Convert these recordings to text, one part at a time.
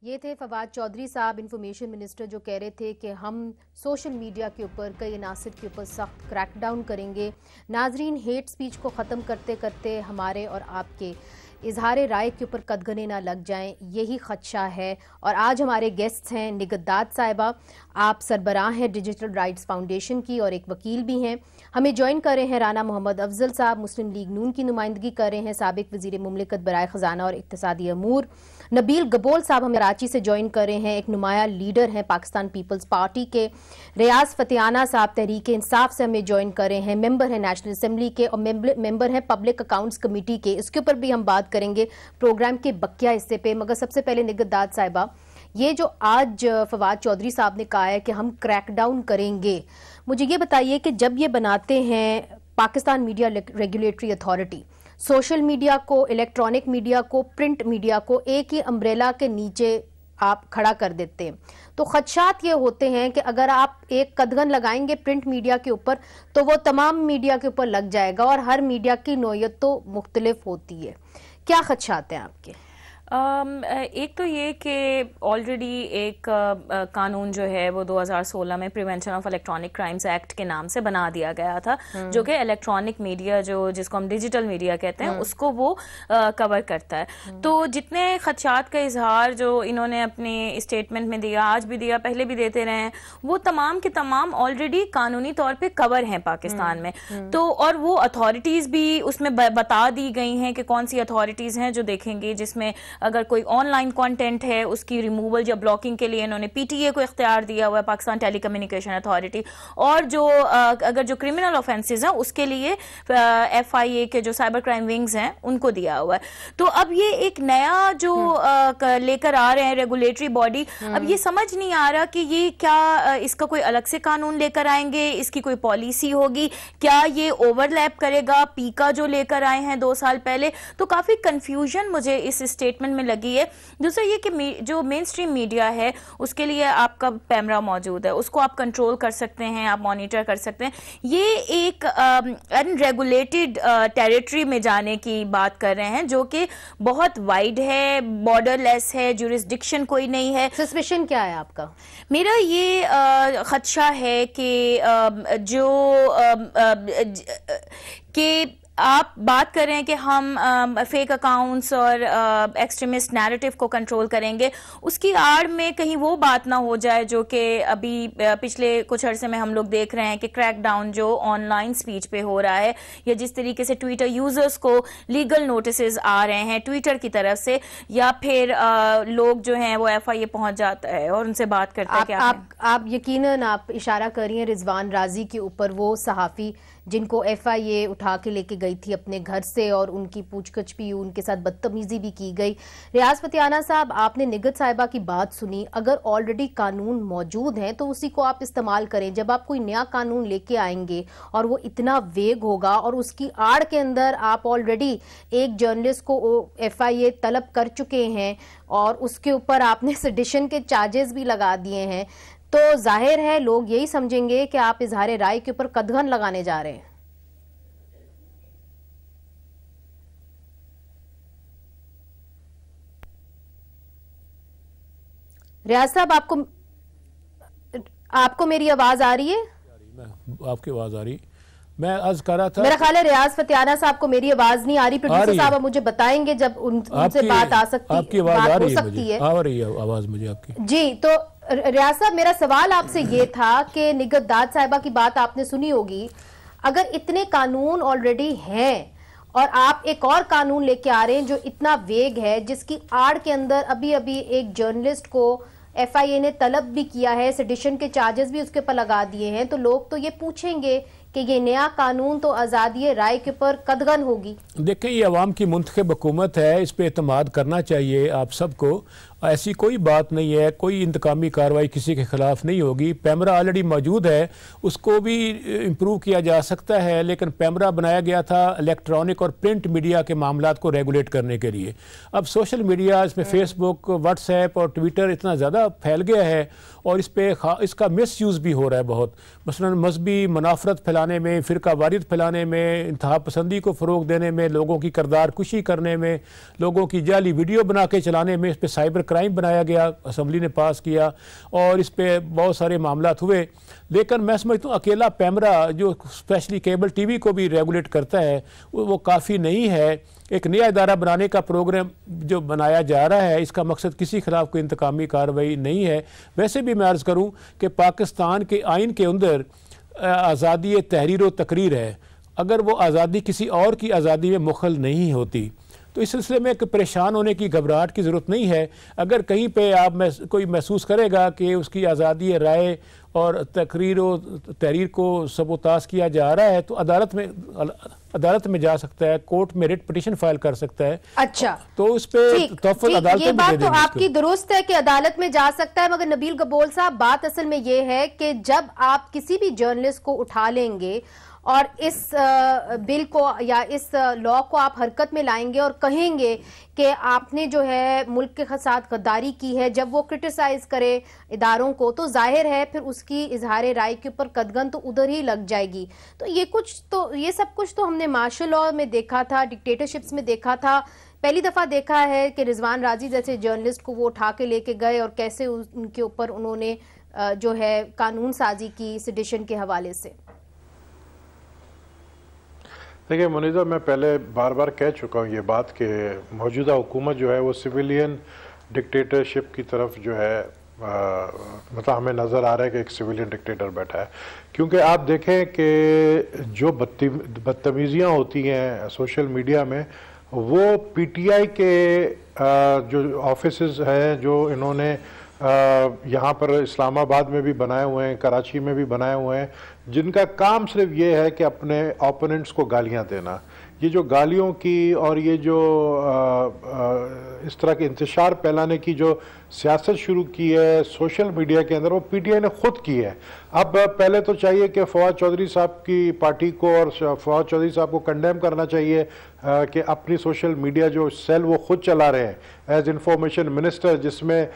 ये थे फवाद चौधरी साहब, इंफॉर्मेशन मिनिस्टर, जो कह रहे थे कि हम सोशल मीडिया के ऊपर कई अनासर के ऊपर सख्त क्रैकडाउन करेंगे। नाजरीन, हेट स्पीच को ख़त्म करते करते हमारे और आपके इजहार राय के ऊपर कदगने ना लग जाएं, यही खदशा है। और आज हमारे गेस्ट्स हैं निगहतदार साहिबा, आप सरबराह हैं डिजिटल राइट्स फाउंडेशन की और एक वकील भी हैं। हमें ज्वाइन कर रहे हैं राना मोहम्मद अफजल साहब, मुस्लिम लीग नून की नुमाइंदगी कर रहे हैं, साबिक वजीर मुमलिकत बराए ख़जाना और इक्तिसादी अमूर। नबील गबोल साहब हमें कराची से ज्वाइन कर रहे हैं, एक नुमाया लीडर हैं पाकिस्तान पीपल्स पार्टी के। रियाज फतियाना साहब तहरीक इंसाफ से हमें ज्वाइन कर रहे हैं, मेंबर हैं नेशनल असेंबली के और मेंबर हैं पब्लिक अकाउंट्स कमेटी के। इसके ऊपर भी हम बात करेंगे प्रोग्राम के बकिया हिस्से पे। मगर सबसे पहले निगहतदार साहिबा, ये जो आज फवाद चौधरी साहब ने कहा है कि हम क्रैकडाउन करेंगे, मुझे ये बताइए कि जब ये बनाते हैं Pakistan media regulatory authority, social media को, इलेक्ट्रॉनिक मीडिया को, प्रिंट मीडिया को एक ही अम्ब्रेला के नीचे आप खड़ा कर देते हैं, तो खदशात ये होते हैं कि अगर आप एक कदगन लगाएंगे प्रिंट मीडिया के ऊपर तो वो तमाम मीडिया के ऊपर लग जाएगा और हर मीडिया की नौयत तो मुख्तलिफ होती है। क्या खदशात हैं आपके? एक तो ये कि ऑलरेडी एक कानून जो है वो 2016 में prevention of electronic crimes act के नाम से बना दिया गया था, जो कि इलेक्ट्रॉनिक मीडिया जिसको हम डिजिटल मीडिया कहते हैं उसको वो कवर करता है। तो जितने खदशात का इजहार जो इन्होंने अपने स्टेटमेंट में दिया, आज भी दिया, पहले भी देते रहे हैं, वो तमाम के तमाम ऑलरेडी कानूनी तौर पे कवर हैं पाकिस्तान में। तो और वो अथॉरिटीज़ भी उसमें बता दी गई हैं कि कौन सी अथॉरिटीज़ हैं जो देखेंगी, जिसमें अगर कोई ऑनलाइन कंटेंट है उसकी रिमूवल या ब्लॉकिंग के लिए इन्होंने पीटीए को इख्तियार दिया हुआ है, पाकिस्तान टेलीकम्युनिकेशन अथॉरिटी, और जो अगर जो क्रिमिनल ऑफेंसेस हैं उसके लिए एफआईए के जो साइबर क्राइम विंग्स हैं उनको दिया हुआ है। तो अब ये एक नया जो लेकर आ रहे हैं रेगुलेटरी बॉडी, अब ये समझ नहीं आ रहा कि ये क्या इसका कोई अलग से कानून लेकर आएंगे, इसकी कोई पॉलिसी होगी, क्या ये ओवरलैप करेगा पीका जो लेकर आए हैं 2 साल पहले। तो काफी कंफ्यूजन मुझे इस स्टेटमेंट में लगी है। दूसरा ये कि जो मेन स्ट्रीम मीडिया है उसके लिए आपका पैमरा मौजूद है, उसको आप कंट्रोल कर सकते हैं, आप मॉनिटर कर सकते हैं। ये एक अनरेगुलेटेड टेरिटरी में जाने की बात कर रहे हैं जो कि बहुत वाइड है, बॉर्डरलेस है, ज्यूरिसडिक्शन कोई नहीं है। सस्पेशन क्या है आपका? मेरा ये खदशा है कि कि आप बात कर रहे हैं कि हम फेक अकाउंट्स और एक्सट्रीमिस्ट नैरेटिव को कंट्रोल करेंगे, उसकी आड़ में कहीं वो बात ना हो जाए जो कि अभी पिछले कुछ अरसे में हम लोग देख रहे हैं कि क्रैकडाउन जो ऑनलाइन स्पीच पे हो रहा है, या जिस तरीके से ट्विटर यूजर्स को लीगल नोटिसेस आ रहे हैं ट्विटर की तरफ से, या फिर लोग जो हैं वो एफआईए पहुंच जाता है और उनसे बात करते हैं। आप यकीनन आप इशारा कर रही हैं रिजवान राजी के ऊपर, वो सहाफ़ी जिनको एफआईए उठा के लेके गई थी अपने घर से और उनकी पूछगछ भी, उनके साथ बदतमीजी भी की गई। रियाज फतियाना साहब, आपने निगहत साहिबा की बात सुनी, अगर ऑलरेडी कानून मौजूद हैं तो उसी को आप इस्तेमाल करें। जब आप कोई नया कानून लेके आएंगे और वो इतना वेग होगा और उसकी आड़ के अंदर आप ऑलरेडी एक जर्नलिस्ट को एफआईए तलब कर चुके हैं और उसके ऊपर आपने सेडिशन के चार्जेस भी लगा दिए हैं, तो जाहिर है लोग यही समझेंगे कि आप इजहार राय के ऊपर कदगन लगाने जा रहे हैं। रियाज साहब, आपको मेरी आवाज आ रही है? आपकी आवाज आ रही, मैं अर्ज कर रहा था। मेरा ख्याल है रियाज फतियाना साहब को मेरी आवाज नहीं आ रही। प्रोड्यूसर साहब आप मुझे बताएंगे जब उनसे बात आ सकती, आपकी आवाज आ रही है, सकती है। आ रही है आवाज मुझे आपकी। जी, तो रियाज साहब, मेरा सवाल आपसे ये था कि निगहतदार साहिबा की बात आपने सुनी होगी, अगर इतने कानून ऑलरेडी हैं और आप एक और कानून लेके आ रहे हैं जो इतना वेग है, जिसकी आड़ के अंदर अभी अभी एक जर्नलिस्ट को एफआईए ने तलब भी किया है, सेडिशन के चार्जेस भी उसके ऊपर लगा दिए हैं, तो लोग तो ये पूछेंगे कि ये नया कानून तो आज़ादी राय के ऊपर कदगन होगी। देखें, ये अवाम की मुंतखब हुकूमत है, इस पे एतमाद करना चाहिए आप सबको। ऐसी कोई बात नहीं है, कोई इंतकामी कार्रवाई किसी के खिलाफ नहीं होगी। पैमरा ऑलरेडी मौजूद है, उसको भी इम्प्रूव किया जा सकता है, लेकिन पैमरा बनाया गया था इलेक्ट्रॉनिक और प्रिंट मीडिया के मामलात को रेगुलेट करने के लिए। अब सोशल मीडिया, इसमें फेसबुक, व्हाट्सएप और ट्विटर इतना ज़्यादा फैल गया है और इसका मिस यूज़ भी हो रहा है बहुत। मसलन मजहबी मुनाफरत फैलाने में, फ़िरका वारियत फैलाने में, इंतहा पसंदी को फ़रोग देने में, लोगों की किरदार कुशी करने में, लोगों की जाली वीडियो बना के चलाने में, इस पर साइबर क्राइम बनाया गया, असम्बली ने पास किया और इस पे बहुत सारे मामला हुए। लेकिन मैं समझता हूँ अकेला पैमरा जो स्पेशली केबल टीवी को भी रेगुलेट करता है वो काफ़ी नहीं है। एक नया इदारा बनाने का प्रोग्राम जो बनाया जा रहा है, इसका मकसद किसी खिलाफ कोई इंतकामी कार्रवाई नहीं है। वैसे भी मैं अर्ज़ करूँ कि पाकिस्तान के आइन के अंदर आज़ादी तहरीर व तकरीर है, अगर वो आज़ादी किसी और की आज़ादी में मुखल नहीं होती तो इस सिलसिले में परेशान होने की, घबराहट की ज़रूरत नहीं है। अगर कहीं पे आप कोई महसूस करेगा कि उसकी आज़ादी राय और तकरीर व तहरीर को सबोताश किया जा रहा है तो अदालत में जा सकता है, कोर्ट में रिट पिटीशन फाइल कर सकता है। अच्छा, तो उस पे तोफ़त अदालत ये बात तो आपकी दुरुस्त है कि अदालत में जा सकता है, मगर नबील गबोल साहब बात असल में ये है कि जब आप किसी भी जर्नलिस्ट को उठा लेंगे और इस बिल को या इस लॉ को आप हरकत में लाएंगे और कहेंगे कि आपने जो है मुल्क के साथ गद्दारी की है, जब वो क्रिटिसाइज करे इदारों को तो जाहिर है फिर उसकी इजहार राय के ऊपर कदगन तो उधर ही लग जाएगी। तो ये सब कुछ तो हमने मार्शल लॉ में देखा था, डिक्टेटरशिप्स में देखा था। पहली दफा देखा है कि रिजवान राजी जैसे जर्नलिस्ट को वो उठा के लेके गए और कैसे उनके ऊपर उन्होंने जो है कानून साजी की सेडिशन के हवाले से। देखिए मुनीज़ा, मैं पहले बार बार कह चुका हूँ ये बात कि मौजूदा हुकूमत जो है वो सिविलियन डिक्टेटरशिप की तरफ जो है मतलब हमें नज़र आ रहा है कि एक सिविलियन डिक्टेटर बैठा है। क्योंकि आप देखें कि जो बदतमीज़ियाँ होती हैं सोशल मीडिया में वो पीटीआई के जो ऑफिसेज हैं जो इन्होंने यहाँ पर इस्लामाबाद में भी बनाए हुए हैं, कराची में भी बनाए हुए हैं, जिनका काम सिर्फ ये है कि अपने ओपोनेंट्स को गालियाँ देना। ये जो गालियों की और ये जो इस तरह के इंतशार फैलाने की जो सियासत शुरू की है सोशल मीडिया के अंदर, वो पीटीआई ने खुद की है। अब पहले तो चाहिए कि फवाद चौधरी साहब की पार्टी को और फवाद चौधरी साहब को कंडेम करना चाहिए कि अपनी सोशल मीडिया जो सेल वो खुद चला रहे हैं एज इंफॉर्मेशन मिनिस्टर, जिसमें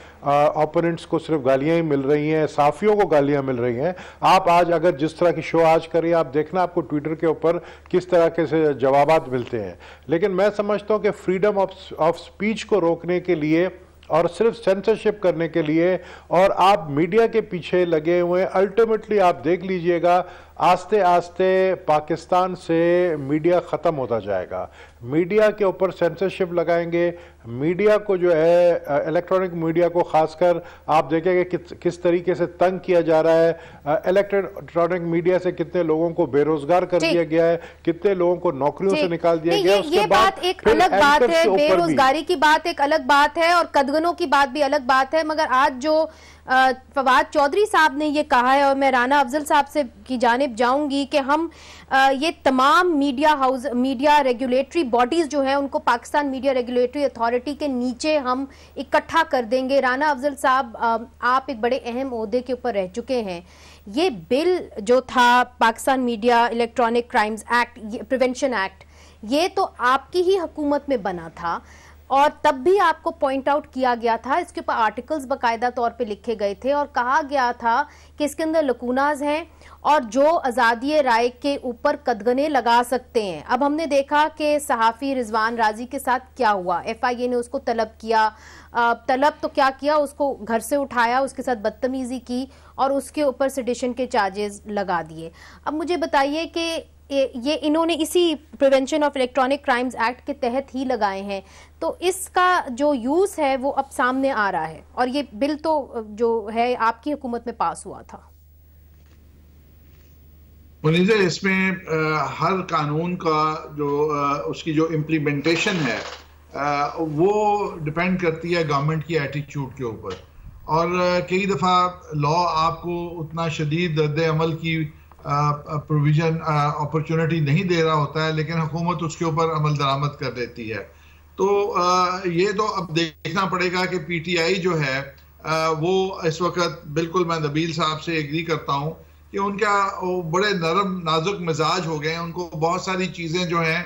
ओपोनेंट्स को सिर्फ गालियाँ ही मिल रही हैं, साफ़ियों को गालियाँ मिल रही हैं। आप आज अगर जिस तरह की शो आज करिए, आप देखना आपको ट्विटर के ऊपर किस तरह के से जवाबात मिलते हैं। लेकिन मैं समझता हूँ कि फ्रीडम ऑफ स्पीच को रोकने के लिए और सिर्फ सेंसरशिप करने के लिए और आप मीडिया के पीछे लगे हुए, अल्टीमेटली आप देख लीजिएगा आस्ते आस्ते पाकिस्तान से मीडिया ख़त्म होता जाएगा। मीडिया के ऊपर सेंसरशिप लगाएंगे, मीडिया को जो है इलेक्ट्रॉनिक मीडिया को खासकर आप देखेंगे किस तरीके से तंग किया जा रहा है। इलेक्ट्रॉनिक मीडिया से कितने लोगों को बेरोजगार कर दिया गया है, कितने लोगों को नौकरियों से निकाल दिया गया है। ये बात एक अलग बात है, बेरोजगारी की बात एक अलग बात है और कदगनों की बात भी अलग बात है। मगर आज जो फवाद चौधरी साहब ने ये कहा है और मैं राना अफजल साहब से की जानिब जाऊंगी कि हम ये तमाम मीडिया रेगुलेटरी बॉडीज जो है उनको पाकिस्तान मीडिया रेगुलेटरी अथॉरिटी के नीचे हम इकट्ठा कर देंगे। राना अफजल साहब, आप एक बड़े अहम ओहदे के ऊपर रह चुके हैं। ये बिल जो था Pakistan media electronic crimes act, prevention act, ये तो आपकी ही हुकूमत में बना था और तब भी आपको पॉइंट आउट किया गया था, इसके ऊपर आर्टिकल्स बाकायदा तौर पे लिखे गए थे और कहा गया था कि इसके अंदर लकूनाज हैं और जो आज़ादी राय के ऊपर कदगने लगा सकते हैं। अब हमने देखा कि सहाफ़ी रिजवान राजी के साथ क्या हुआ। FIA ने उसको तलब किया, तलब तो क्या किया, उसको घर से उठाया, उसके साथ बदतमीजी की और उसके ऊपर सेडिशन के चार्जेस लगा दिए। अब मुझे बताइए कि ये इन्होंने इसी prevention of electronic crimes act के तहत ही लगाए हैं, तो इसका जो यूज है वो अब सामने आ रहा है और ये बिल तो जो है आपकी हुकूमत में पास हुआ था। मुनीज़ा, इसमें हर कानून का जो उसकी जो इम्प्लीमेंटेशन है वो डिपेंड करती है गवर्नमेंट की एटीट्यूड के ऊपर। और कई दफ़ा लॉ आपको उतना शदीद रद्द अमल की प्रोविजन अपॉर्चुनिटी नहीं दे रहा होता है, लेकिन हुकूमत उसके ऊपर अमल दरामद कर देती है। तो ये तो अब देखना पड़ेगा कि PTI जो है वो इस वक्त, बिल्कुल मैं नबील साहब से एग्री करता हूँ कि उनका बड़े नरम नाजुक मिजाज हो गए हैं। उनको बहुत सारी चीज़ें जो हैं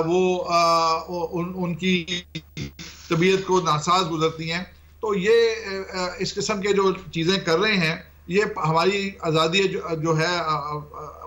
वो उनकी तबीयत को नासाज गुजरती हैं। तो ये इस किस्म के जो चीज़ें कर रहे हैं, ये हमारी आज़ादी जो है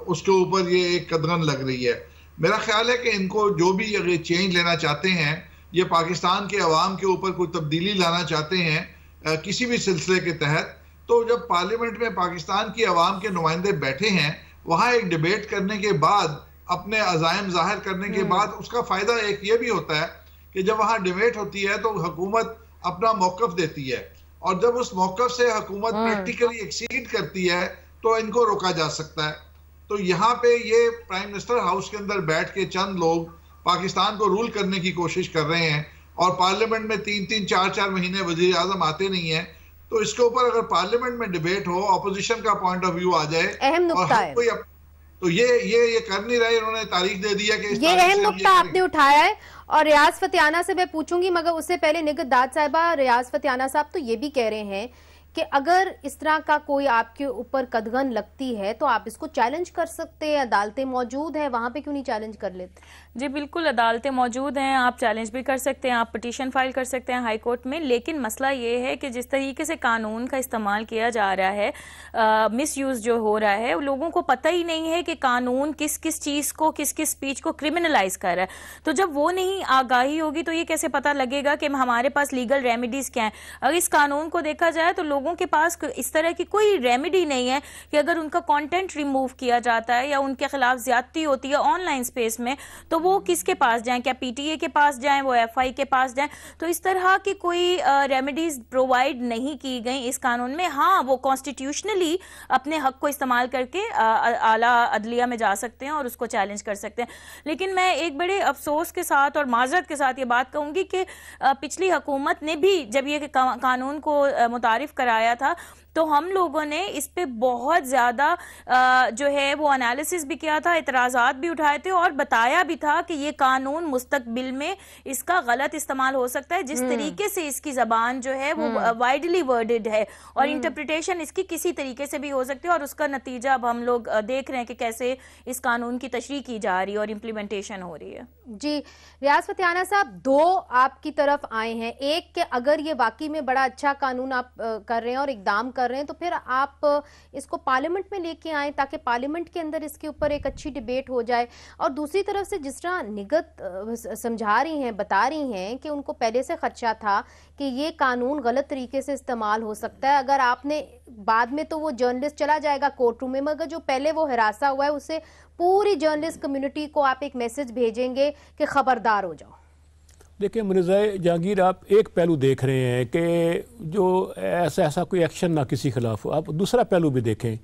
उसके ऊपर ये एक कदगन लग रही है। मेरा ख्याल है कि इनको जो भी अगर चेंज लेना चाहते हैं ये पाकिस्तान के अवाम के ऊपर कोई तब्दीली लाना चाहते हैं किसी भी सिलसिले के तहत, तो जब पार्लियामेंट में पाकिस्तान की अवाम के नुमाइंदे बैठे हैं, वहाँ एक डिबेट करने के बाद, अपने अज़ाइम जाहिर करने के बाद, उसका फ़ायदा एक ये भी होता है कि जब वहाँ डिबेट होती है तो हुकूमत अपना मौक़िफ़ देती है, और जब उस मौक़िफ़ से हुकूमत प्रैक्टिकली एक्सीड करती है तो इनको रोका जा सकता है। तो यहाँ पे ये प्राइम मिनिस्टर हाउस के अंदर बैठ के चंद लोग पाकिस्तान को रूल करने की कोशिश कर रहे हैं, और पार्लियामेंट में 3-3, 4-4 महीने वज़ीर आज़म आते नहीं है। तो इसके ऊपर अगर पार्लियामेंट में डिबेट हो, ऑपोजिशन का पॉइंट ऑफ व्यू आ जाए, अहम नुक्ता है। तो ये कर नहीं रहे, इन्होंने तारीख दे दी है कि ये अहम नुक्ता आपने उठाया है। और रियाज फतियाना से मैं पूछूंगी, मगर उससे पहले निगत दाद साहिबा, रियाज फतियाना साहब तो ये भी कह रहे हैं कि अगर इस तरह का कोई आपके ऊपर कदगन लगती है तो आप इसको चैलेंज कर सकते हैं, अदालतें मौजूद हैं, वहां पे क्यों नहीं चैलेंज कर लेते? जी बिल्कुल, अदालतें मौजूद हैं, आप चैलेंज भी कर सकते हैं, आप पिटीशन फाइल कर सकते हैं हाई कोर्ट में। लेकिन मसला ये है कि जिस तरीके से कानून का इस्तेमाल किया जा रहा है, मिस यूज़ जो हो रहा है, लोगों को पता ही नहीं है कि कानून किस किस चीज़ को, किस किस स्पीच को क्रिमिनलाइज कर रहा है। तो जब वो नहीं आगाही होगी तो ये कैसे पता लगेगा कि हमारे पास लीगल रेमेडीज़ क्या हैं? अगर इस कानून को देखा जाए तो लोगों के पास इस तरह की कोई रेमेडी नहीं है कि अगर उनका कंटेंट रिमूव किया जाता है या उनके खिलाफ ज्यादती होती है ऑनलाइन स्पेस में, तो वो किसके पास जाएं? क्या पीटीए के पास जाएं, वो एफआई के पास जाएं? तो इस तरह की कोई रेमेडीज प्रोवाइड नहीं की गई इस कानून में। हाँ, वो कॉन्स्टिट्यूशनली अपने हक को इस्तेमाल करके आला अदलिया में जा सकते हैं और उसको चैलेंज कर सकते हैं। लेकिन मैं एक बड़े अफसोस के साथ और माजरत के साथ ये बात कहूंगी कि पिछली हुकूमत ने भी जब ये कानून को मुतारिफ कराया था तो हम लोगों ने इस पे बहुत ज़्यादा जो है वो एनालिसिस भी किया था, इतराज़ात भी उठाए थे और बताया भी था कि ये कानून मुस्तकबिल में इसका गलत इस्तेमाल हो सकता है। जिस तरीके से इसकी ज़बान जो है वो वाइडली वर्डेड है और इंटरप्रिटेशन इसकी किसी तरीके से भी हो सकती है, और उसका नतीजा अब हम लोग देख रहे हैं कि कैसे इस कानून की तशरीह की जा रही है और इम्प्लीमेंटेशन हो रही है। जी रियाज फतियाना साहब, दो आपकी तरफ आए हैं, एक कि अगर ये वाकई में बड़ा अच्छा कानून आप कर रहे हैं और इकदाम कर रहे हैं तो फिर आप इसको पार्लियामेंट में लेके आएं ताकि पार्लियामेंट के अंदर इसके ऊपर एक अच्छी डिबेट हो जाए। और दूसरी तरफ से जिस तरह निगत समझा रही हैं, बता रही हैं कि उनको पहले से खदशा था कि ये कानून गलत तरीके से इस्तेमाल हो सकता है, अगर आपने बाद में तो वो जर्नलिस्ट चला जाएगा कोर्ट रूम में, मगर जो पहले वो हिरासा हुआ है उससे पूरी जर्नलिस्ट कम्युनिटी को आप एक मैसेज भेजेंगे कि खबरदार हो जाओ। देखिए मुनिज़ा जहांगीर, आप एक पहलू देख रहे हैं कि जो ऐसा कोई एक्शन ना किसी खिलाफ हो, आप दूसरा पहलू भी देखें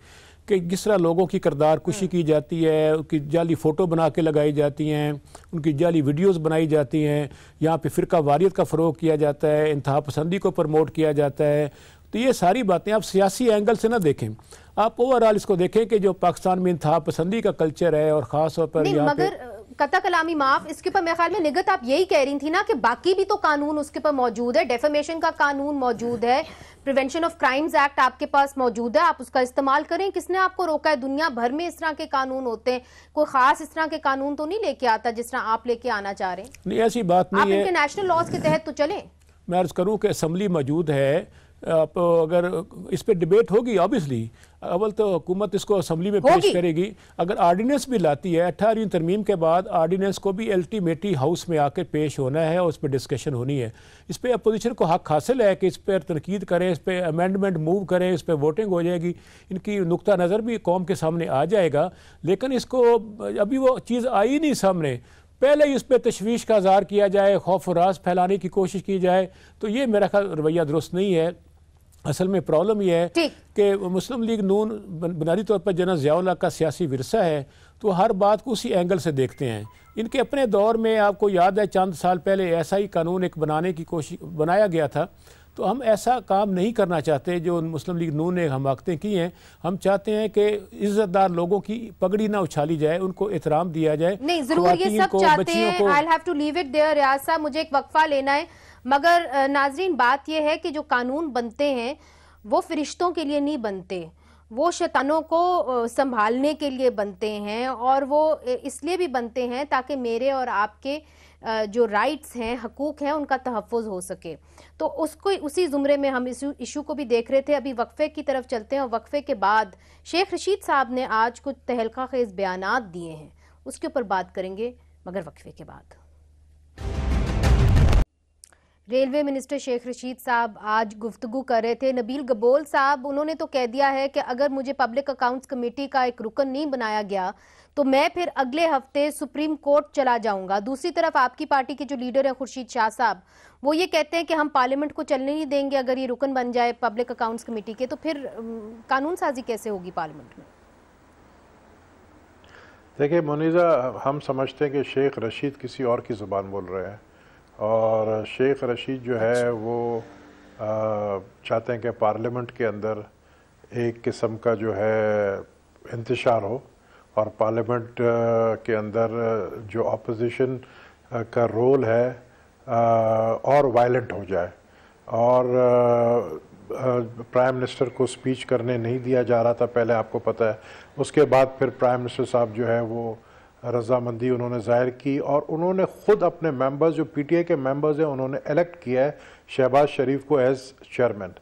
कि जिस तरह लोगों की किरदार कुशी की जाती है, उनकी जाली फ़ोटो बना के लगाई जाती हैं, उनकी जाली वीडियोस बनाई जाती हैं, यहाँ पे फ़िरका वारियत का फ़रोग किया जाता है, इंतहा पसंदी को प्रमोट किया जाता है। तो ये सारी बातें आप सियासी एंगल से ना देखें, आप ओवरऑल इसको देखें कि जो पाकिस्तान में इंतहा पसंदी का कल्चर है और ख़ास तौर पर यहाँ पे कता कलामी माफ, इसके ऊपर मेरे ख्याल में निगत आप यही कह रही थी ना कि बाकी भी तो कानून उसके ऊपर मौजूद है, डेफेमेशन का कानून मौजूद है, प्रिवेंशन ऑफ क्राइम्स एक्ट आपके पास मौजूद है, आप उसका इस्तेमाल करें। किसने आपको रोका है? दुनिया भर में इस तरह के कानून होते हैं, कोई खास इस तरह के कानून तो नहीं लेके आता जिस तरह आप लेके आना चाह रहे हैं। नहीं, ऐसी बात नहीं है, आप इनके नेशनल लॉज के तहत तो चलें। मैं अर्ज करूँ कि असम्बली मौजूद है, आप अगर इस पर डिबेट होगी, ऑब्वियसली अव्वल तो हुकूमत इसको असम्बली में पेश करेगी। अगर आर्डीनेंस भी लाती है 18वीं तरमीम के बाद, आर्डीनेंस को भी अल्टीमेटली हाउस में आकर पेश होना है और उस पर डिस्कशन होनी है। इस पर अपोजिशन को हक हासिल है कि इस पर तनकीद करें, इस पर अमेंडमेंट मूव करें, इस पर वोटिंग हो जाएगी, इनकी नुक्ता नज़र भी कौम के सामने आ जाएगा। लेकिन इसको अभी वो चीज़ आई नहीं सामने, पहले ही इस पर तशवीश का इज़हार किया जाए, खौफ और राज फैलाने की कोशिश की जाए, तो ये मेरा ख्याल रवैया दुरुस्त नहीं है। असल में प्रॉब्लम यह है कि मुस्लिम लीग नून बुनियादी तौर पर जनरल ज़िया-उल हक का सियासी विरसा है, तो हर बात को उसी एंगल से देखते हैं। इनके अपने दौर में आपको याद है चंद साल पहले ऐसा ही कानून एक बनाने की कोशिश बनाया गया था, तो हम ऐसा काम नहीं करना चाहते जो मुस्लिम लीग नून ने हमाकतें की हैं। हम चाहते हैं कि इज्जतदार लोगों की पगड़ी ना उछाली जाए, उनको एहतराम दिया जाए। नहीं जरूर ये सब चाहते हैं। I have to leave it there. Riyaz साहब, मुझे एक वक्फा लेना है, मगर नाजरीन बात यह है कि जो कानून बनते हैं वो फरिश्तों के लिए नहीं बनते, वो शैतानों को संभालने के लिए बनते हैं, और वो इसलिए भी बनते हैं ताकि मेरे और आपके जो राइट्स हैं, हकूक हैं, उनका तहफ़्फ़ुज़ हो सके। तो उसको उसी ज़ुमरे में हम इशू को भी देख रहे थे। अभी वक्फे की तरफ चलते हैं, और वक्फे के बाद शेख रशीद साहब ने आज कुछ तहलका खेज़ बयानात दिए हैं, उसके ऊपर बात करेंगे, मगर वक्फे के बाद। रेलवे मिनिस्टर शेख रशीद साहब आज गुफ्तगू कर रहे थे। नबील गबोल साहब उन्होंने तो कह दिया है कि अगर मुझे पब्लिक अकाउंट्स कमेटी का एक रुकन नहीं बनाया गया तो मैं फिर अगले हफ्ते सुप्रीम कोर्ट चला जाऊंगा। दूसरी तरफ आपकी पार्टी के जो लीडर है खुर्शीद शाह साहब, वो ये कहते हैं कि हम पार्लियामेंट को चलने नहीं देंगे अगर ये रुकन बन जाए पब्लिक अकाउंट्स कमेटी के, तो फिर कानून साजी कैसे होगी पार्लियामेंट में? देखिए मुनीज़ा, हम समझते हैं कि शेख रशीद किसी और की ज़ुबान बोल रहे हैं और शेख रशीद जो है वो चाहते हैं कि पार्लियामेंट के अंदर एक किस्म का जो है इंतशार हो और पार्लियामेंट के अंदर जो अपोजिशन का रोल है और वायलेंट हो जाए और प्राइम मिनिस्टर को स्पीच करने नहीं दिया जा रहा था पहले, आपको पता है। उसके बाद फिर प्राइम मिनिस्टर साहब जो है वो रजामंदी उन्होंने ज़ाहिर की और उन्होंने ख़ुद अपने मेंबर्स जो पीटीआई के मेंबर्स हैं उन्होंने इलेक्ट किया है शहबाज शरीफ को एज चेयरमैन।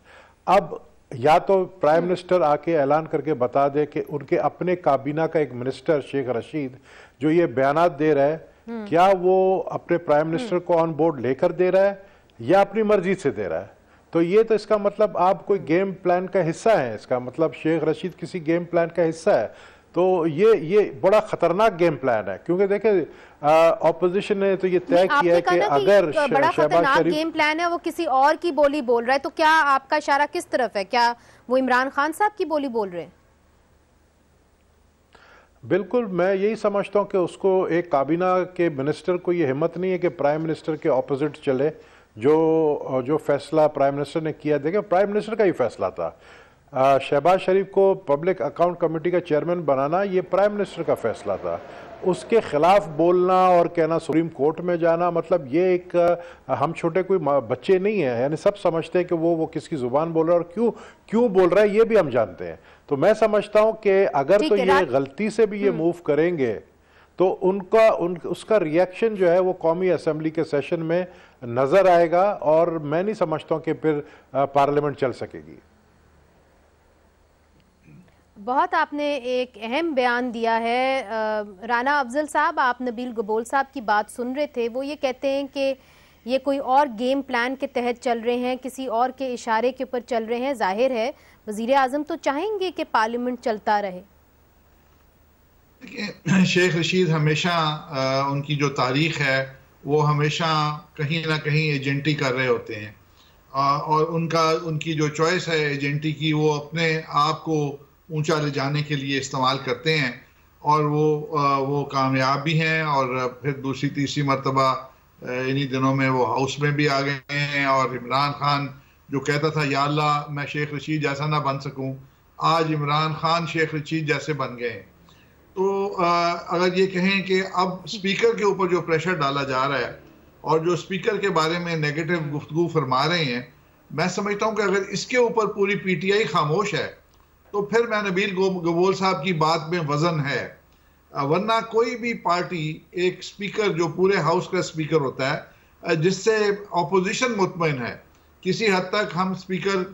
अब या तो प्राइम मिनिस्टर आके ऐलान करके बता दे कि उनके अपने काबीना का एक मिनिस्टर शेख रशीद जो ये बयानात दे रहा है, क्या वो अपने प्राइम मिनिस्टर को ऑन बोर्ड लेकर दे रहा है या अपनी मर्जी से दे रहा है। तो ये तो इसका मतलब आप कोई गेम प्लान का हिस्सा है, इसका मतलब शेख रशीद किसी गेम प्लान का हिस्सा है। तो ये बड़ा खतरनाक गेम प्लान है क्योंकि देखें ऑपोजिशन ने तो ये तय किया है कि अगर बड़ा खतरनाक गेम प्लान है वो किसी और की बोली बोल रहा है, तो क्या आपका इशारा किस तरफ है? क्या वो इमरान खान साहब की बोली बोल रहे हैं? बिल्कुल, मैं यही समझता हूं कि उसको एक काबीना के मिनिस्टर को ये हिम्मत नहीं है कि प्राइम मिनिस्टर के ऑपोजिट चले। जो फैसला प्राइम मिनिस्टर ने किया, देखिए प्राइम मिनिस्टर का ही फैसला था। शहबाज शरीफ को पब्लिक अकाउंट कमेटी का चेयरमैन बनाना ये प्राइम मिनिस्टर का फैसला था। उसके खिलाफ बोलना और कहना, सुप्रीम कोर्ट में जाना, मतलब ये एक हम छोटे कोई बच्चे नहीं हैं, यानी सब समझते हैं कि वो किसकी जुबान बोल रहा है और क्यों बोल रहा है ये भी हम जानते हैं। तो मैं समझता हूं कि अगर तो ये गलती से भी ये मूव करेंगे तो उसका रिएक्शन जो है वो कौमी असेंबली के सेशन में नजर आएगा और मैं नहीं समझता हूं कि फिर पार्लियामेंट चल सकेगी। बहुत आपने एक अहम बयान दिया है। राना अफजल साहब, आप नबील गबोल साहब की बात सुन रहे थे, वो ये कहते हैं कि ये कोई और गेम प्लान के तहत चल रहे हैं, किसी और के इशारे के ऊपर चल रहे हैं। जाहिर है वजीर आजम तो चाहेंगे कि पार्लियामेंट चलता रहे। शेख रशीद हमेशा उनकी जो तारीख है वो हमेशा कहीं ना कहीं एजेंटी कर रहे होते हैं और उनकी जो चॉइस है एजेंटी की वो अपने आप को ऊंचा ले जाने के लिए इस्तेमाल करते हैं और वो कामयाब भी हैं और फिर दूसरी तीसरी मरतबा इन्हीं दिनों में वो हाउस में भी आ गए हैं। और इमरान खान जो कहता था या अल्लाह मैं शेख रशीद जैसा ना बन सकूं, आज इमरान खान शेख रशीद जैसे बन गए। तो अगर ये कहें कि अब स्पीकर के ऊपर जो प्रेशर डाला जा रहा है और जो स्पीकर के बारे में नेगेटिव गुफ्तगू फरमा रहे हैं, मैं समझता हूं कि अगर इसके ऊपर पूरी पीटीआई खामोश है तो फिर मैं नबील गबोल साहब की बात में वजन है। वरना कोई भी पार्टी एक स्पीकर जो पूरे हाउस का स्पीकर होता है जिससे ऑपोजिशन मुतमईन है, किसी हद तक हम स्पीकर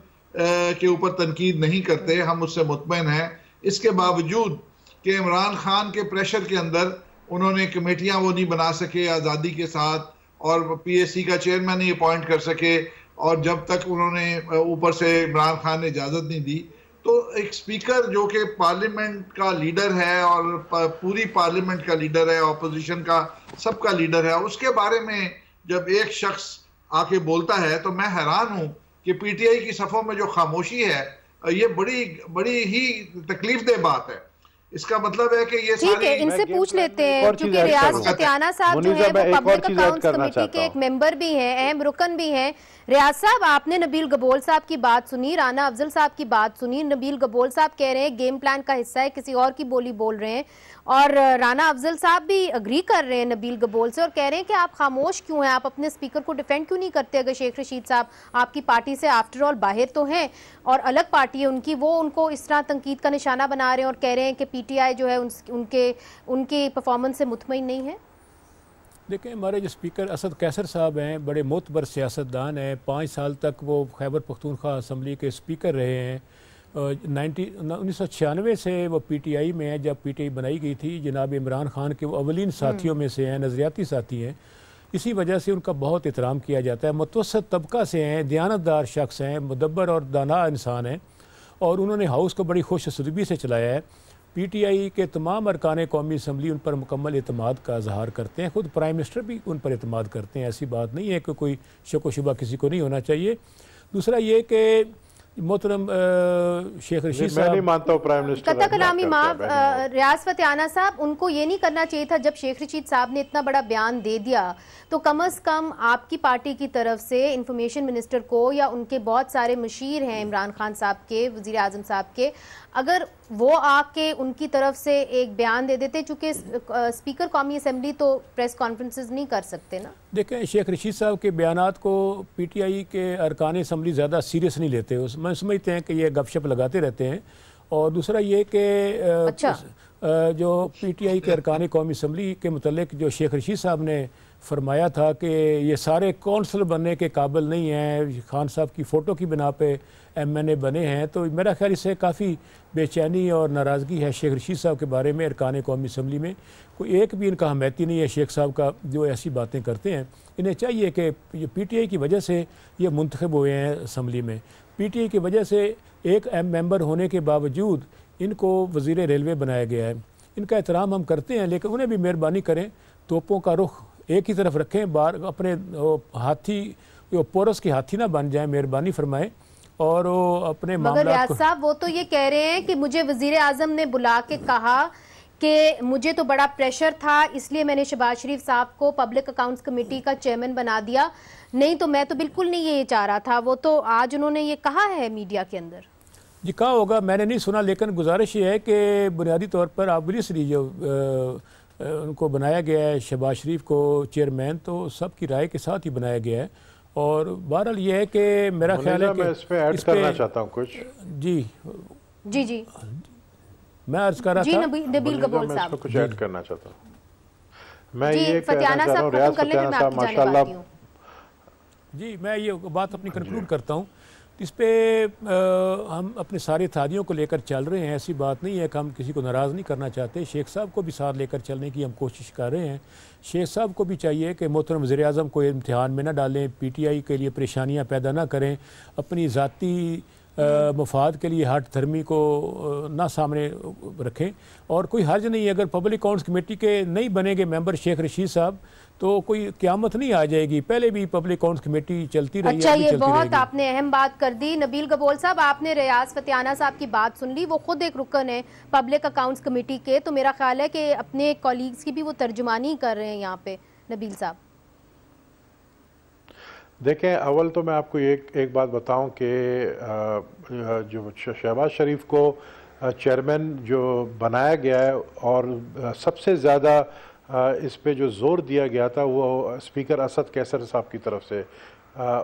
के ऊपर तनकीद नहीं करते, हम उससे मुतमईन हैं। इसके बावजूद कि इमरान खान के प्रेशर के अंदर उन्होंने कमेटियां वो नहीं बना सके आज़ादी के साथ और पीएससी का चेयरमैन नहीं अपॉइंट कर सके और जब तक उन्होंने ऊपर से इमरान खान ने इजाज़त नहीं दी, तो एक स्पीकर जो कि पार्लियामेंट का लीडर है और पूरी पार्लियामेंट का लीडर है, ऑपोजिशन का सबका लीडर है, उसके बारे में जब एक शख्स आके बोलता है तो मैं हैरान हूं कि पीटीआई की सफ़ों में जो खामोशी है ये बड़ी ही तकलीफदेह बात है। इसका मतलब है कि ये ठीक है, इनसे पूछ लेते हैं क्योंकि रियाज चतियाना साहब जो है वो पब्लिक अकाउंट्स कमेटी के एक मेंबर भी हैं, अहम रुकन भी हैं। रियाज साहब, आपने नबील गबोल साहब की बात सुनी, राना अफजल साहब की बात सुनी। नबील गबोल साहब कह रहे हैं गेम प्लान का हिस्सा है, किसी और की बोली बोल रहे हैं और राना अफजल साहब भी अग्री कर रहे हैं नबील गबोल से और कह रहे हैं कि आप खामोश क्यों हैं, आप अपने स्पीकर को डिफेंड क्यों नहीं करते। अगर शेख रशीद साहब आपकी पार्टी से आफ्टर ऑल बाहर तो हैं और अलग पार्टी है उनकी, वो उनको इस तरह तनकीद का निशाना बना रहे हैं और कह रहे हैं कि पीटीआई जो है उनके परफॉर्मेंस से मुतमईन नहीं है। देखिए, हमारे जो स्पीकर असद कैसर साहब हैं बड़े मोतबर सियासतदान हैं। 5 साल तक वो खैबर पख्तूनख्वा असम्बली के स्पीकर रहे हैं। 1996 से वो पीटीआई में हैं, जब पीटीआई बनाई गई थी। जनाब इमरान खान के वो अवलीन साथियों में से हैं, नज़रियाती साथी हैं। इसी वजह से उनका बहुत एहतराम किया जाता है। मुतवसत तबका से हैं, दयानतदार शख्स हैं, मुदब्बर और दाना इंसान हैं, और उन्होंने हाउस को बड़ी खुश असलूबी से चलाया है। PTI के तमाम अरकान कौमी असम्बली उन पर मुकम्मल एतमाद का इजहार करते हैं, ख़ुद प्राइम मिनिस्टर भी उन पर एतमाद करते हैं। ऐसी बात नहीं है कि कोई शक व शुबा किसी को नहीं होना चाहिए। दूसरा ये कि मोहतरम शेख रशीद साहब, मैं नहीं मानता हूँ प्राइम मिनिस्टर कत्ता कलामी माफ रियाज फतियाना साहब, उनको ये नहीं करना चाहिए था जब शेख रशीद साहब ने इतना बड़ा बयान दे दिया तो कम अज कम आपकी पार्टी की तरफ से इंफॉर्मेशन मिनिस्टर को, या उनके बहुत सारे मशीर हैं इमरान खान साहब के, वजीर आजम साहब के, अगर वो आके उनकी तरफ से एक बयान दे देते, चूंकि स्पीकर कौमी असम्बली तो प्रेस कॉन्फ्रेंसेस नहीं कर सकते ना। देखें, शेख रशीद साहब के बयानात को PTI के अरकान असम्बली ज़्यादा सीरियस नहीं लेते, उसमें समझते हैं कि ये गपशप लगाते रहते हैं। और दूसरा ये कि अच्छा, जो PTI के अरकान कौमी असम्बली के मुतल्लिक जो शेख रशीद साहब ने फरमाया था कि ये सारे कौंसल बनने के काबिल नहीं हैं, खान साहब की फ़ोटो की बिना पे MNA बने हैं, तो मेरा ख्याल इससे काफ़ी बेचैनी और नाराज़गी है शेख रशीद साहब के बारे में। अरकान कौमी असम्बली में कोई एक भी इनका हमायती नहीं है शेख साहब का जो ऐसी बातें करते हैं। इन्हें चाहिए कि ये PTI की वजह से ये मुंतखब हुए हैं असम्बली में, PTI की वजह से एक मेंबर होने के बावजूद इनको वज़ीर रेलवे बनाया गया है। इनका एहतराम हम करते हैं, लेकिन उन्हें भी मेहरबानी करें, तोपों का रुख एक ही तरफ रखें, बार अपने हाथी पोरस के हाथी ना बन जाए, मेहरबानी फरमाएं और वो अपने मगर रियाज साहब वो तो ये कह रहे हैं कि मुझे वजीर आजम ने बुला के कहा कि मुझे तो बड़ा प्रेशर था, इसलिए मैंने शहबाज शरीफ साहब को पब्लिक अकाउंट्स कमेटी का चेयरमैन बना दिया, नहीं तो मैं तो बिल्कुल नहीं ये चाह रहा था। वो तो आज उन्होंने ये कहा है मीडिया के अंदर। जी कहा होगा, मैंने नहीं सुना, लेकिन गुजारिश ये है कि बुनियादी तौर पर ऑब्वियसली जो उनको बनाया गया है शहबाज शरीफ को चेयरमैन, तो सबकी राय के साथ ही बनाया गया है। और बहरहाल ये है कि मेरा ख्याल है कि मैं इसमें ऐड करना चाहता हूँ कुछ। जी जी जी मैं अर्ज कर रहा था, नबील कबूल साहब कुछ ऐड करना चाहता हूँ। मैं ये फतियाना कहना चाह रहा हूँ, रियाज फतियाना साहब माशाल्लाह। जी मैं ये बात अपनी कंक्लूड करता हूँ। इस पे हम अपने सारे इत्तेहादियों को लेकर चल रहे हैं, ऐसी बात नहीं है कि हम किसी को नाराज़ नहीं करना चाहते। शेख साहब को भी साथ लेकर चलने की हम कोशिश कर रहे हैं। शेख साहब को भी चाहिए कि मोहतरम वज़ीर आज़म को इम्तिहान में ना डालें, PTI के लिए परेशानियां पैदा ना करें, अपनी ज़ाती मफाद के लिए हट धर्मी को ना सामने रखें। और कोई हर्ज नहीं है, अगर पब्लिक अकाउंट्स कमेटी के नहीं बनेंगे मेंबर शेख रशीद साहब तो कोई क़यामत नहीं आ जाएगी। पहले भी पब्लिक अकाउंट्स कमेटी चलती रही। अच्छा, ये बहुत आपने अहम बात कर दी नबील गबोल साहब। आपने रियाज फतियाना साहब की बात सुन ली, वो खुद एक रुकन है पब्लिक अकाउंट्स कमेटी के, तो मेरा ख्याल है कि अपने कॉलीग्स की भी वो तर्जुमानी कर रहे हैं यहाँ पे। नबील साहब देखें, अव्वल तो मैं आपको एक बात बताऊं कि जो शहबाज शरीफ को चेयरमैन जो बनाया गया है और सबसे ज़्यादा इस पे जो ज़ोर दिया गया था वो स्पीकर असद कैसर साहब की तरफ से।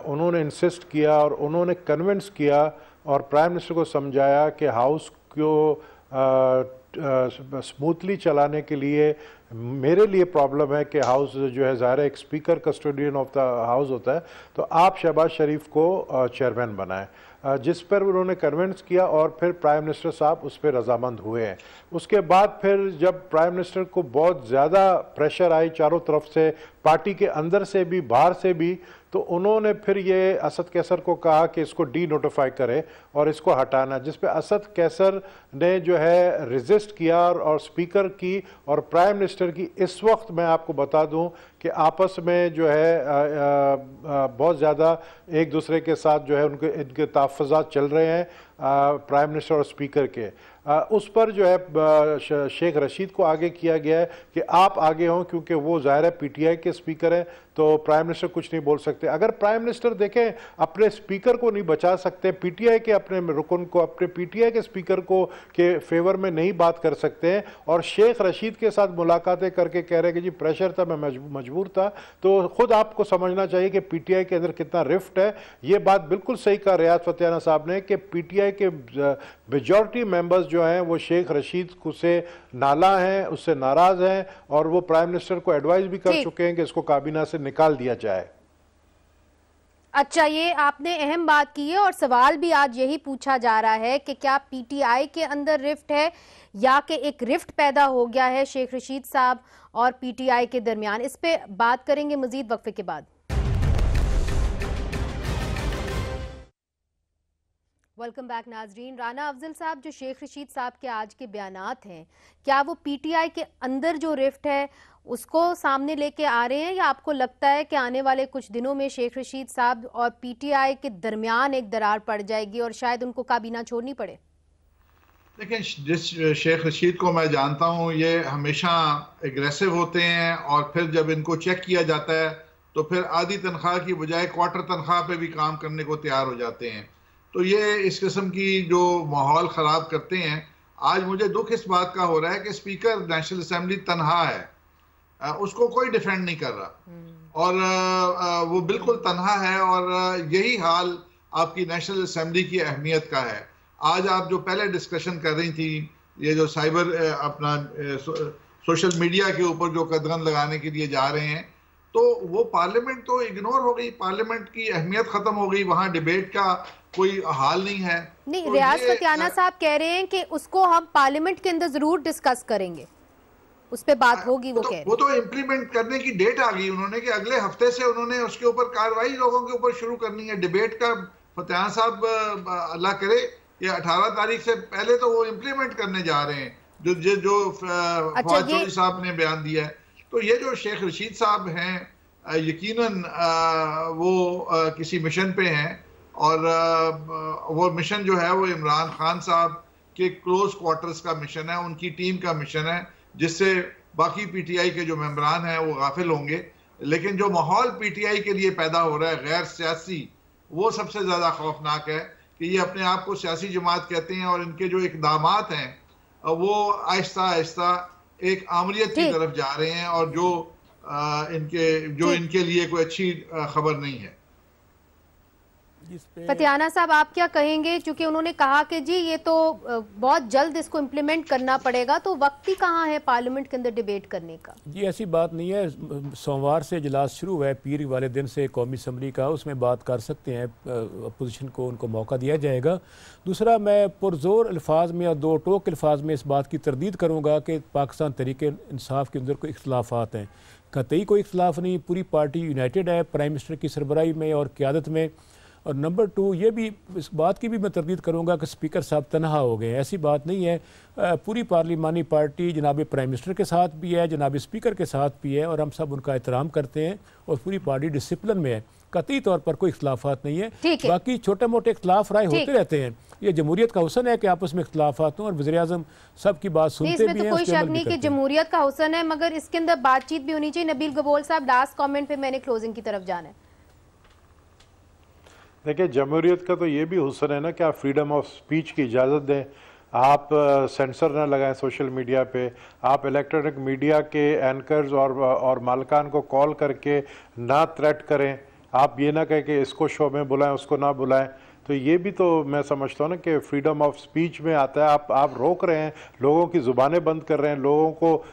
उन्होंने इंसिस्ट किया और उन्होंने कन्विंस किया और प्राइम मिनिस्टर को समझाया कि हाउस को स्मूथली चलाने के लिए मेरे लिए प्रॉब्लम है कि हाउस जो है ज़ाहिर है एक speaker custodian of the house होता है, तो आप शहबाज शरीफ को चेयरमैन बनाएं, जिस पर उन्होंने कन्विंस किया और फिर प्राइम मिनिस्टर साहब उस पर रजामंद हुए हैं। उसके बाद फिर जब प्राइम मिनिस्टर को बहुत ज़्यादा प्रेशर आई चारों तरफ से, पार्टी के अंदर से भी बाहर से भी, तो उन्होंने फिर ये असद कैसर को कहा कि इसको डी नोटिफाई करे और इसको हटाना, जिस पे असद कैसर ने जो है रेजिस्ट किया और स्पीकर की और प्राइम मिनिस्टर की इस वक्त मैं आपको बता दूं कि आपस में जो है बहुत ज़्यादा एक दूसरे के साथ जो है इनके तहफ़्फ़ुज़ात चल रहे हैं प्राइम मिनिस्टर और स्पीकर के। उस पर जो है शेख रशीद को आगे किया गया है कि आप आगे हों, क्योंकि वो ज़ाहिर है PTI के स्पीकर हैं, तो प्राइम मिनिस्टर कुछ नहीं बोल सकते। अगर प्राइम मिनिस्टर देखें अपने स्पीकर को नहीं बचा सकते, PTI के अपने रुकन को, अपने PTI के स्पीकर को के फेवर में नहीं बात कर सकते हैं और शेख रशीद के साथ मुलाकातें करके कह रहे हैं कि जी प्रेशर था, मैं मजबूर था, तो खुद आपको समझना चाहिए कि PTI के अंदर कितना रिफ्ट है। ये बात बिल्कुल सही कहा रियाज फतियाना साहब ने कि PTI के मेजॉरिटी मेंबर्स जो हैं वो शेख रशीद से नाला हैं, उससे नाराज हैं और वो प्राइम मिनिस्टर को एडवाइस भी कर चुके हैं कि इसको काबीना से निकाल दिया जाए। अच्छा, ये आपने अहम बात की है और सवाल भी आज यही पूछा जा रहा है कि क्या पीटीआई के अंदर रिफ्ट है या कि एक रिफ्ट पैदा हो गया है शेख रशीद साहब और पीटीआई के दरमियान। इस पे बात करेंगे मजीद वक्फे के बाद। वेलकम बैक नाजरीन। राना अफजल साहब, जो शेख रशीद साहब के आज के बयानात हैं, क्या वो पीटीआई के अंदर जो रिफ्ट है उसको सामने लेके आ रहे हैं, या आपको लगता है कि आने वाले कुछ दिनों में शेख रशीद साहब और पीटीआई के दरमियान एक दरार पड़ जाएगी और शायद उनको काबीना छोड़नी पड़े? लेकिन जिस शेख रशीद को मैं जानता हूँ, ये हमेशा एग्रेसिव होते हैं और फिर जब इनको चेक किया जाता है तो फिर आधी तनख्वाह की बजाय क्वार्टर तनख्वाह पे भी काम करने को तैयार हो जाते हैं। तो ये इस किस्म की जो माहौल ख़राब करते हैं। आज मुझे दुख इस बात का हो रहा है कि स्पीकर नेशनल असेंबली तनहा है, उसको कोई डिफेंड नहीं कर रहा और वो बिल्कुल तनहा है। और यही हाल आपकी नेशनल असेंबली की अहमियत का है। आज आप जो पहले डिस्कशन कर रही थी, ये जो साइबर अपना सोशल मीडिया के ऊपर जो कदगन लगाने के लिए जा रहे हैं, तो वो पार्लियामेंट तो इग्नोर हो गई, पार्लियामेंट की अहमियत खत्म हो गई, वहां डिबेट का कोई हाल नहीं है। नहीं, तो रियाज फतियाना साहब कह रहे हैं कि उसको हम पार्लियामेंट के अंदर जरूर डिस्कस करेंगे, उस पे बात होगी। वो तो इम्प्लीमेंट करने की डेट आ गई उन्होंने कि अगले हफ्ते से उन्होंने उसके ऊपर कार्रवाई लोगों के ऊपर शुरू करनी है। डिबेट का फतियाना साहब अल्लाह करे ये 18 तारीख से पहले तो वो इम्प्लीमेंट करने जा रहे हैं जो फवाद चौधरी साहब ने बयान दिया है। तो ये जो शेख रशीद साहब हैं, यकीनन वो किसी मिशन पे हैं और वो मिशन जो है वो इमरान खान साहब के क्लोज क्वार्टर्स का मिशन है, उनकी टीम का मिशन है, जिससे बाकी पीटीआई के जो मेंबरान हैं वो गाफिल होंगे। लेकिन जो माहौल पीटीआई के लिए पैदा हो रहा है गैर सियासी, वो सबसे ज़्यादा खौफनाक है कि ये अपने आप को सियासी जमात कहते हैं और इनके जो इकदामात हैं वो आहिस्ता आहिस्ता एक आमरीत की तरफ जा रहे हैं और जो इनके लिए कोई अच्छी खबर नहीं है। फतियाना साहब, आप क्या कहेंगे? क्योंकि उन्होंने कहा कि जी ये तो बहुत जल्द इसको इम्प्लीमेंट करना पड़ेगा, तो वक्त ही कहाँ है पार्लियामेंट के अंदर डिबेट करने का? जी ऐसी बात नहीं है। सोमवार से इजलास शुरू हुआ है, पीर वाले दिन से कौमी असम्बली का, उसमें बात कर सकते हैं, अपोजिशन को उनको मौका दिया जाएगा। दूसरा, मैं पुरजोर अल्फाज में और दो टोक अल्फाज में इस बात की तरदीद करूँगा कि पाकिस्तान तहरीक इंसाफ के अंदर कोई इख्तलाफात हैं। कतई कोई इख्तलाफ नहीं, पूरी पार्टी यूनाइटेड है प्राइम मिनिस्टर की सरबराही में और क़यादत में। और नंबर 2, ये भी इस बात की भी मैं तरदीद करूँगा कि स्पीकर साहब तनहा हो गए, ऐसी बात नहीं है। पूरी पार्लिमानी पार्टी जनाब प्राइम मिनिस्टर के साथ भी है, जनाब स्पीकर के साथ भी है और हम सब उनका एहतराम करते हैं और पूरी पार्टी डिसिप्लिन में है। कतई तौर पर कोई इख्तलाफात नहीं है। बाकी छोटे मोटे इख्तलाफ राय होते रहते हैं, ये जमहूरियत का हुसन है कि आपस में इख्तलाफात हों और वज़ीर-ए-आज़म सबकी बात सुनते भी हैं। कोई शक नहीं कि जमहूरियत का हुसन है, मगर इसके अंदर बातचीत भी होनी चाहिए। नबील गबोल साहब, लास्ट कॉमेंट पे मैंने क्लोजिंग की तरफ जाना है। देखिए, जमहूरियत का तो ये भी हुसन है ना कि आप फ्रीडम ऑफ स्पीच की इजाज़त दें, आप सेंसर ना लगाएं सोशल मीडिया पे, आप इलेक्ट्रॉनिक मीडिया के एंकर्स और मालिकान को कॉल करके ना थ्रेट करें, आप ये ना कहें कि इसको शो में बुलाएं उसको ना बुलाएं। तो ये भी तो मैं समझता हूँ ना कि फ्रीडम ऑफ स्पीच में आता है। आप रोक रहे हैं, लोगों की ज़ुबानें बंद कर रहे हैं, लोगों को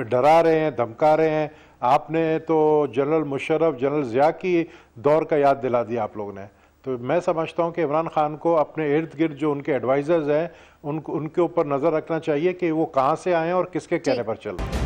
डरा रहे हैं, धमका रहे हैं। आपने तो जनरल मुशर्रफ, जनरल ज़िया की दौर का याद दिला दिया आप लोगों ने। तो मैं समझता हूं कि इमरान खान को अपने इर्द गिर्द जो उनके एडवाइज़र्स हैं उनके ऊपर नज़र रखना चाहिए कि वो कहां से आए हैं और किसके कहने पर चल रहे हैं।